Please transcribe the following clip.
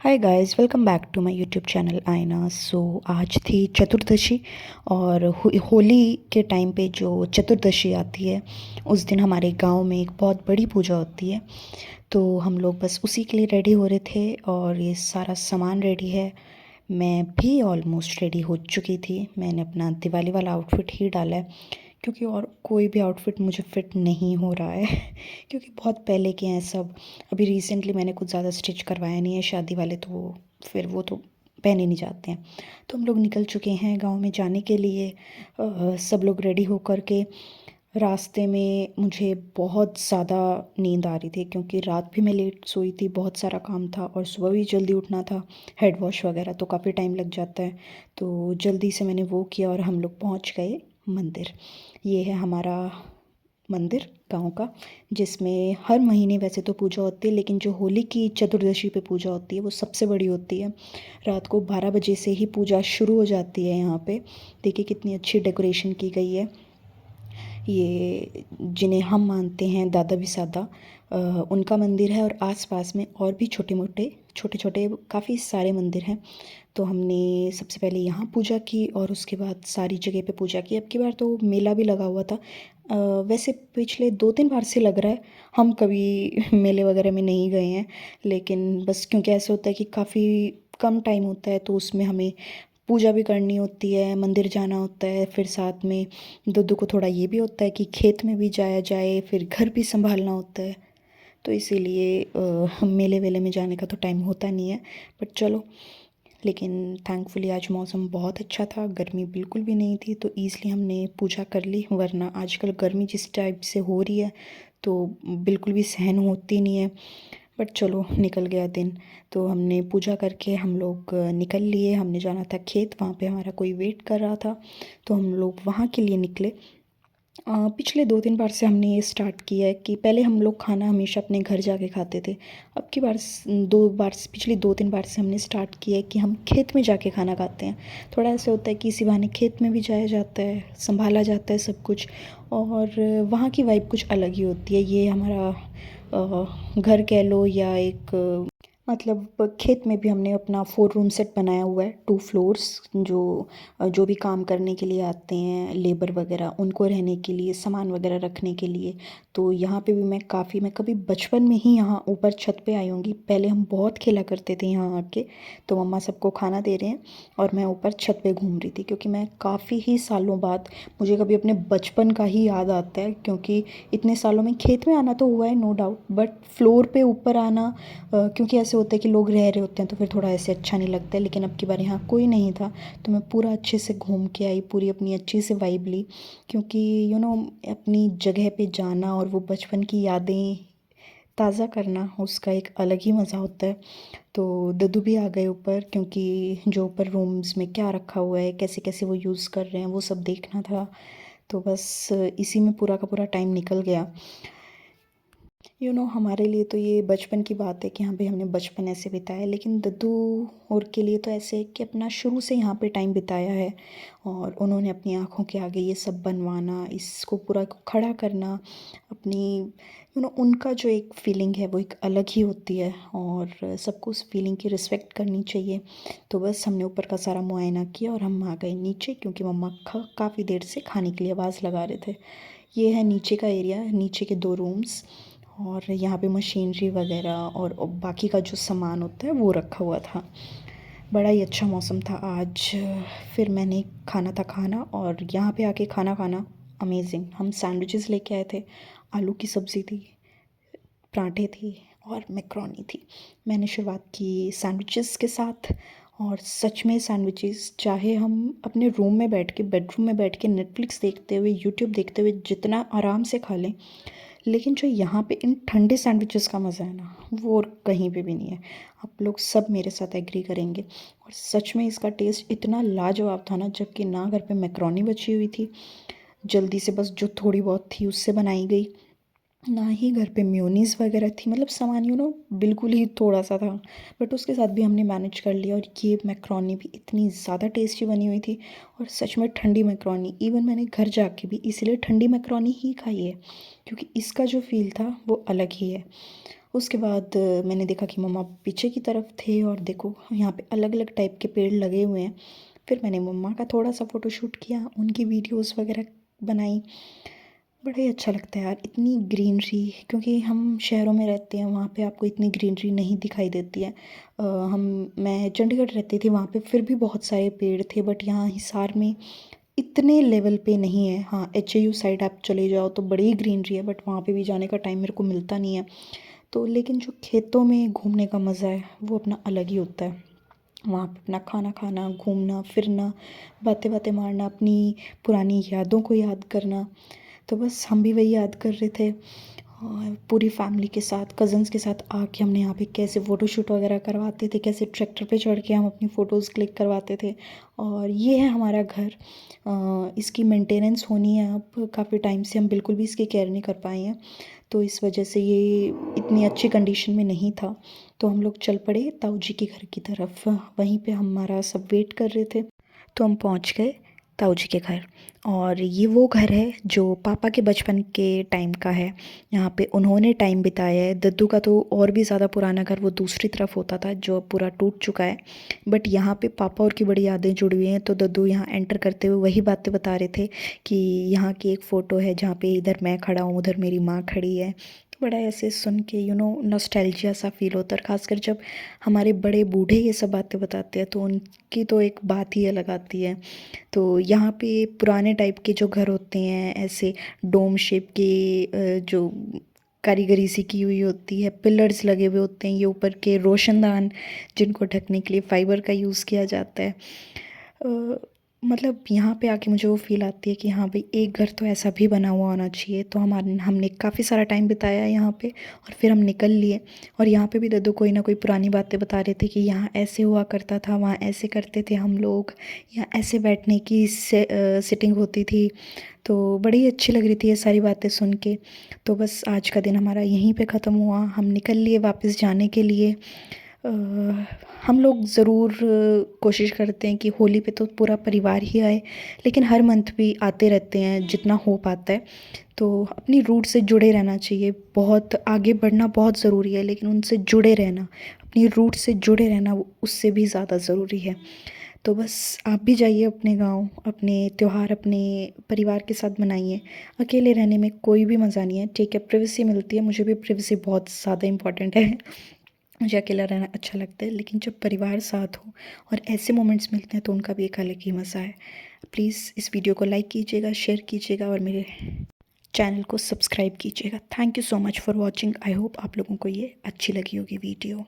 Hi guys, welcome back to my YouTube channel Aaina. आज थी चतुर्दशी और होली के टाइम पे जो चतुर्दशी आती है उस दिन हमारे गांव में एक बहुत बड़ी पूजा होती है। तो हम लोग बस उसी के लिए रेडी हो रहे थे और ये सारा सामान रेडी है। मैं भी ऑलमोस्ट रेडी हो चुकी थी। मैंने अपना दिवाली वाला आउटफिट ही डाला है क्योंकि और कोई भी आउटफिट मुझे फिट नहीं हो रहा है क्योंकि बहुत पहले के हैं सब। अभी रिसेंटली मैंने कुछ ज़्यादा स्टिच करवाया नहीं है, शादी वाले तो फिर वो तो पहने नहीं जाते हैं। तो हम लोग निकल चुके हैं गांव में जाने के लिए। सब लोग रेडी होकर के रास्ते में मुझे बहुत ज़्यादा नींद आ रही थी क्योंकि रात भी मैं लेट सोई थी, बहुत सारा काम था और सुबह भी जल्दी उठना था। हेड वॉश वगैरह तो काफ़ी टाइम लग जाता है। तो जल्दी से मैंने वो किया और हम लोग पहुंच गए मंदिर। ये है हमारा मंदिर गांव का, जिसमें हर महीने वैसे तो पूजा होती है, लेकिन जो होली की चतुर्दशी पे पूजा होती है वो सबसे बड़ी होती है। रात को 12 बजे से ही पूजा शुरू हो जाती है यहाँ पे। देखिए कितनी अच्छी डेकोरेशन की गई है। ये जिन्हें हम मानते हैं दादा बिसादा, उनका मंदिर है और आसपास में और भी छोटे छोटे काफ़ी सारे मंदिर हैं। तो हमने सबसे पहले यहाँ पूजा की और उसके बाद सारी जगह पे पूजा की। अब की बार तो मेला भी लगा हुआ था। वैसे पिछले 2-3 बार से लग रहा है। हम कभी मेले वगैरह में नहीं गए हैं, लेकिन बस क्योंकि ऐसा होता है कि काफ़ी कम टाइम होता है तो उसमें हमें पूजा भी करनी होती है, मंदिर जाना होता है, फिर साथ में दुद्दू को थोड़ा ये भी होता है कि खेत में भी जाया जाए, फिर घर भी संभालना होता है। तो इसीलिए मेले वेले में जाने का तो टाइम होता नहीं है। बट चलो, लेकिन थैंकफुली आज मौसम बहुत अच्छा था, गर्मी बिल्कुल भी नहीं थी, तो ईज़िली हमने पूजा कर ली। वरना आजकल गर्मी जिस टाइप से हो रही है तो बिल्कुल भी सहन होती नहीं है। बट चलो, निकल गया दिन। तो हमने पूजा करके हम लोग निकल लिए। हमने जाना था खेत, वहाँ पे हमारा कोई वेट कर रहा था, तो हम लोग वहाँ के लिए निकले। पिछले 2-3 बार से हमने ये स्टार्ट किया है कि पहले हम लोग खाना हमेशा अपने घर जाके खाते थे। अब की बार 2 बार, पिछली 2-3 बार से हमने स्टार्ट किया है कि हम खेत में जाके खाना खाते हैं। थोड़ा ऐसा होता है कि इसी बहाने खेत में भी जाया जाता है, संभाला जाता है सब कुछ, और वहाँ की वाइब कुछ अलग ही होती है। ये हमारा घर कह लो या एक मतलब खेत में भी हमने अपना 4 रूम सेट बनाया हुआ है, 2 फ्लोर्स। जो भी काम करने के लिए आते हैं लेबर वगैरह, उनको रहने के लिए, सामान वगैरह रखने के लिए। तो यहाँ पे भी मैं कभी बचपन में ही यहाँ ऊपर छत पे आई होंगी। पहले हम बहुत खेला करते थे यहाँ आके। तो मम्मा सबको खाना दे रहे हैं और मैं ऊपर छत पे घूम रही थी क्योंकि मैं काफ़ी ही सालों बाद, मुझे कभी अपने बचपन का ही याद आता है क्योंकि इतने सालों में खेत में आना तो हुआ है नो डाउट, बट फ्लोर पे ऊपर आना, क्योंकि ऐसे होता है कि लोग रह रहे होते हैं तो फिर थोड़ा ऐसे अच्छा नहीं लगता है। लेकिन अब की बार यहाँ कोई नहीं था तो मैं पूरा अच्छे से घूम के आई, पूरी अपनी अच्छी से वाइब ली। क्योंकि अपनी जगह पे जाना और वो बचपन की यादें ताज़ा करना, उसका एक अलग ही मज़ा होता है। तो दद्दू भी आ गए ऊपर क्योंकि जो ऊपर रूम्स में क्या रखा हुआ है, कैसे कैसे वो यूज़ कर रहे हैं, वो सब देखना था। तो बस इसी में पूरा का पूरा टाइम निकल गया। हमारे लिए तो ये बचपन की बात है कि हाँ भाई, हमने बचपन ऐसे बिताया, लेकिन दद्दू और के लिए तो ऐसे है कि अपना शुरू से यहाँ पे टाइम बिताया है और उन्होंने अपनी आँखों के आगे ये सब बनवाना, इसको पूरा को खड़ा करना, अपनी उनका जो एक फ़ीलिंग है वो एक अलग ही होती है और सबको उस फीलिंग की रिस्पेक्ट करनी चाहिए। तो बस हमने ऊपर का सारा मुआयना किया और हम आ गए नीचे क्योंकि मम्मा काफ़ी देर से खाने के लिए आवाज़ लगा रहे थे। ये है नीचे का एरिया, नीचे के 2 रूम्स, और यहाँ पे मशीनरी वगैरह और बाकी का जो सामान होता है वो रखा हुआ था। बड़ा ही अच्छा मौसम था आज। फिर मैंने खाना और यहाँ पे आके खाना खाना अमेजिंग। हम सैंडविचेस लेके आए थे, आलू की सब्ज़ी थी, पराठे थी और मैक्रोनी थी। मैंने शुरुआत की सैंडविचेस के साथ, और सच में सैंडविचेस चाहे हम अपने रूम में बैठ के, बेडरूम में बैठ के नेटफ्लिक्स देखते हुए, यूट्यूब देखते हुए जितना आराम से खा लें, लेकिन जो यहाँ पे इन ठंडे सैंडविचेस का मज़ा है ना, वो और कहीं पे भी नहीं है। आप लोग सब मेरे साथ एग्री करेंगे। और सच में इसका टेस्ट इतना लाजवाब था ना, जबकि ना घर पे मैक्रोनी बची हुई थी, जल्दी से बस जो थोड़ी बहुत थी उससे बनाई गई, ना ही घर पे मेयोनीज़ वगैरह थी। मतलब सामान बिल्कुल ही थोड़ा सा था, बट उसके साथ भी हमने मैनेज कर लिया। और ये मैक्रोनी भी इतनी ज़्यादा टेस्टी बनी हुई थी, और सच में ठंडी मैक्रोनी। इवन मैंने घर जाके भी इसलिए ठंडी मैक्रोनी ही खाई है क्योंकि इसका जो फ़ील था वो अलग ही है। उसके बाद मैंने देखा कि मम्मा पीछे की तरफ थे और देखो यहाँ पे अलग अलग टाइप के पेड़ लगे हुए हैं। फिर मैंने मम्मा का थोड़ा सा फ़ोटोशूट किया, उनकी वीडियोस वगैरह बनाई। बड़ा ही अच्छा लगता है यार इतनी ग्रीनरी, क्योंकि हम शहरों में रहते हैं, वहाँ पे आपको इतनी ग्रीनरी नहीं दिखाई देती है। मैं चंडीगढ़ रहती थी, वहाँ पे फिर भी बहुत सारे पेड़ थे, बट यहाँ हिसार में इतने लेवल पे नहीं है। हाँ, एचएयू साइड आप चले जाओ तो बड़ी ग्रीनरी है, बट वहाँ पे भी जाने का टाइम मेरे को मिलता नहीं है। तो लेकिन जो खेतों में घूमने का मज़ा है वो अपना अलग ही होता है। वहाँ पे अपना खाना खाना, घूमना फिरना, बातें बातें मारना, अपनी पुरानी यादों को याद करना। तो बस हम भी वही याद कर रहे थे, और पूरी फैमिली के साथ, कज़न्स के साथ आके हमने यहाँ पे कैसे फ़ोटोशूट वगैरह करवाते थे, कैसे ट्रैक्टर पे चढ़ के हम अपनी फ़ोटोज़ क्लिक करवाते थे। और ये है हमारा घर। इसकी मेंटेनेंस होनी है, अब काफ़ी टाइम से हम बिल्कुल भी इसकी केयर नहीं कर पाए हैं, तो इस वजह से ये इतनी अच्छी कंडीशन में नहीं था। तो हम लोग चल पड़े ताऊ जी के घर की तरफ, वहीं पे हमारा सब वेट कर रहे थे। तो हम पहुंच गए ताऊ जी के घर, और ये वो घर है जो पापा के बचपन के टाइम का है। यहाँ पे उन्होंने टाइम बिताया है। दद्दू का तो और भी ज़्यादा पुराना घर वो दूसरी तरफ होता था, जो पूरा टूट चुका है। बट यहाँ पे पापा और की बड़ी यादें जुड़ी हुई हैं। तो दद्दू यहाँ एंटर करते हुए वही बातें बता रहे थे कि यहाँ की एक फ़ोटो है जहाँ पे इधर मैं खड़ा हूँ, उधर मेरी माँ खड़ी है। तो बड़ा ऐसे सुन के नॉस्टैल्जिया सा फील होता है, खासकर जब हमारे बड़े बूढ़े ये सब बातें बताते हैं तो उनकी तो एक बात ही अलग आती है। तो यहाँ पे पुराने टाइप के जो घर होते हैं, ऐसे डोम शेप के, जो कारीगरी सी की हुई होती है, पिलर्स लगे हुए होते हैं, ये ऊपर के रोशनदान जिनको ढकने के लिए फाइबर का यूज़ किया जाता है। अ, मतलब यहाँ पे आके मुझे वो फील आती है कि हाँ भाई, एक घर तो ऐसा भी बना हुआ होना चाहिए। तो हमने काफ़ी सारा टाइम बिताया यहाँ पे, और फिर हम निकल लिए। और यहाँ पे भी दद्दू कोई ना कोई पुरानी बातें बता रहे थे कि यहाँ ऐसे हुआ करता था, वहाँ ऐसे करते थे हम लोग, यहाँ ऐसे बैठने की सिटिंग होती थी। तो बड़ी अच्छी लग रही थी ये सारी बातें सुन के। तो बस आज का दिन हमारा यहीं पे ख़त्म हुआ, हम निकल लिए वापस जाने के लिए। अ, हम लोग ज़रूर कोशिश करते हैं कि होली पे तो पूरा परिवार ही आए, लेकिन हर मंथ भी आते रहते हैं जितना हो पाता है। तो अपनी रूट से जुड़े रहना चाहिए, बहुत आगे बढ़ना बहुत ज़रूरी है, लेकिन उनसे जुड़े रहना, अपनी रूट से जुड़े रहना उससे भी ज़्यादा ज़रूरी है। तो बस आप भी जाइए अपने गांव, अपने त्योहार अपने परिवार के साथ मनाइए। अकेले रहने में कोई भी मज़ा नहीं है। ठीक है, प्राइवेसी मिलती है, मुझे भी प्राइवेसी बहुत ज़्यादा इम्पॉर्टेंट है। मुझे अकेला रहना अच्छा लगता है, लेकिन जब परिवार साथ हो और ऐसे मोमेंट्स मिलते हैं तो उनका भी एक अलग ही मज़ा है। प्लीज़ इस वीडियो को लाइक कीजिएगा, शेयर कीजिएगा, और मेरे चैनल को सब्सक्राइब कीजिएगा। Thank you so much for watching. I hope आप लोगों को ये अच्छी लगी होगी वीडियो।